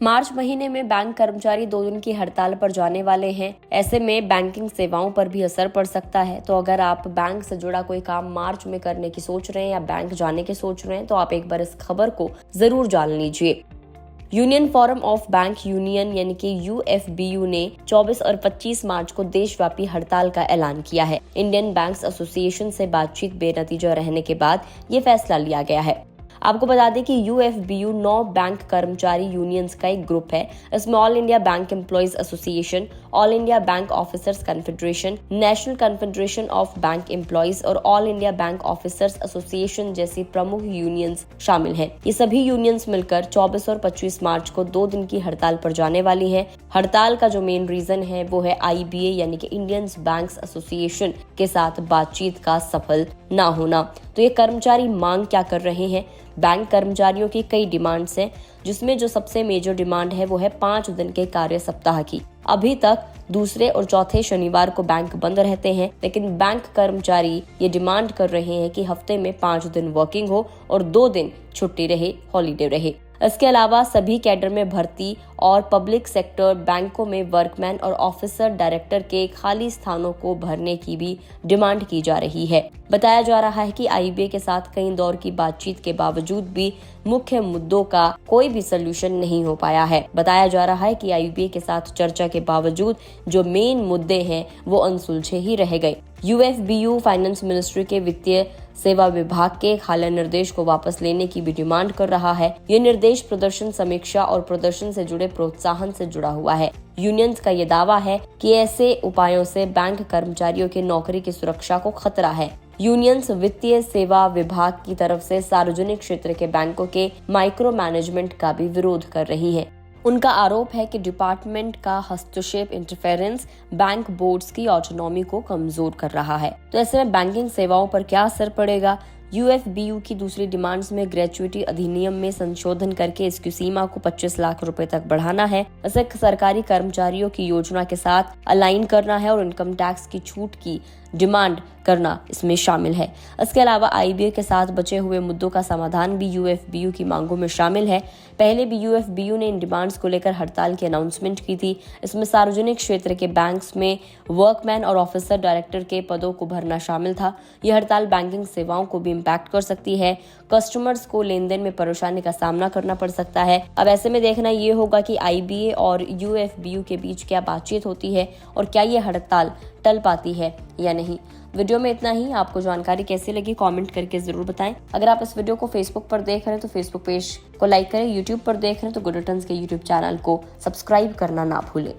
मार्च महीने में बैंक कर्मचारी 2 दिन की हड़ताल पर जाने वाले हैं। ऐसे में बैंकिंग सेवाओं पर भी असर पड़ सकता है। तो अगर आप बैंक से जुड़ा कोई काम मार्च में करने की सोच रहे हैं या बैंक जाने की सोच रहे हैं तो आप एक बार इस खबर को जरूर जान लीजिए। Union forum of bank union यानी कि UFBU ने 24 और 25 मार्च को देशव्यापी हड़ताल का ऐलान किया है। इंडियन बैंक्स एसोसिएशन से बातचीत बेनतीजा रहने के बाद ये फैसला लिया गया है। आपको बता दें कि UFBU 9 बैंक कर्मचारी यूनियंस का एक ग्रुप है। इसमें all India bank employees association, all India bank officers confederation, national confederation of bank employees और all India bank officers association जैसी प्रमुख यूनियंस शामिल हैं। ये सभी यूनियंस मिलकर 24 और 25 मार्च को 2 दिन की हड़ताल पर जाने वाली हैं। हड़ताल का जो मेन रीजन है वो है IBA यानी कि इंडियन बैंक्स एसोसिएशन के साथ बातचीत का सफल न होना। तो ये कर्मचारी मांग क्या कर रहे हैं? बैंक कर्मचारियों की कई डिमांड्स हैं, जिसमें जो सबसे मेजर डिमांड है वो है 5 दिन के कार्य सप्ताह की। अभी तक दूसरे और चौथे शनिवार को बैंक बंद रहते हैं, लेकिन बैंक कर्मचारी ये डिमांड कर रहे हैं कि हफ्ते में 5 दिन वर्किंग हो और 2 दिन छुट्टी रहे, हॉलीडे रहे। इसके अलावा सभी कैडर में भर्ती और पब्लिक सेक्टर बैंकों में वर्कमैन और ऑफिसर डायरेक्टर के खाली स्थानों को भरने की भी डिमांड की जा रही है। बताया जा रहा है कि IBA के साथ कई दौर की बातचीत के बावजूद भी मुख्य मुद्दों का कोई भी सलूशन नहीं हो पाया है। बताया जा रहा है कि IBA के साथ चर्चा के बावजूद जो मेन मुद्दे हैं वो अनसुलझे ही रह गए। UFBU फाइनेंस मिनिस्ट्री के वित्तीय सेवा विभाग के खाला निर्देश को वापस लेने की भी डिमांड कर रहा है। ये निर्देश प्रदर्शन समीक्षा और प्रदर्शन से जुड़े प्रोत्साहन से जुड़ा हुआ है। यूनियंस का ये दावा है कि ऐसे उपायों से बैंक कर्मचारियों की नौकरी की सुरक्षा को खतरा है। यूनियंस वित्तीय सेवा विभाग की तरफ से सार्वजनिक क्षेत्र के बैंकों के माइक्रो मैनेजमेंट का भी विरोध कर रही है। उनका आरोप है कि डिपार्टमेंट का हस्तक्षेप इंटरफेरेंस बैंक बोर्ड्स की ऑटोनॉमी को कमजोर कर रहा है। तो ऐसे में बैंकिंग सेवाओं पर क्या असर पड़ेगा? UFBU की दूसरी डिमांड्स में ग्रेचुइटी अधिनियम में संशोधन करके इसकी सीमा को 25 लाख रुपए तक बढ़ाना है। इसे सरकारी कर्मचारियों की योजना के साथ अलाइन करना है और इनकम टैक्स की छूट की डिमांड करना इसमें शामिल है। इसके अलावा IBA के साथ बचे हुए मुद्दों का समाधान भी UFBU की मांगों में शामिल है। पहले भी UFBU ने इन डिमांड्स को लेकर हड़ताल की अनाउंसमेंट की थी। इसमें सार्वजनिक क्षेत्र के बैंक्स में वर्कमैन और ऑफिसर डायरेक्टर के पदों को भरना शामिल था। यह हड़ताल बैंकिंग सेवाओं को भी इम्पैक्ट कर सकती है। कस्टमर्स को लेन देन में परेशानी का सामना करना पड़ सकता है। अब ऐसे में देखना ये होगा कि IBA और UFBU के बीच क्या बातचीत होती है और क्या ये हड़ताल टल पाती है या नहीं। वीडियो में इतना ही। आपको जानकारी कैसी लगी कमेंट करके जरूर बताएं। अगर आप इस वीडियो को फेसबुक पर देख रहे हैं तो फेसबुक पेज को लाइक करें। यूट्यूब पर देख रहे हैं तो गुड रिटर्न्स के यूट्यूब चैनल को सब्सक्राइब करना ना भूलें।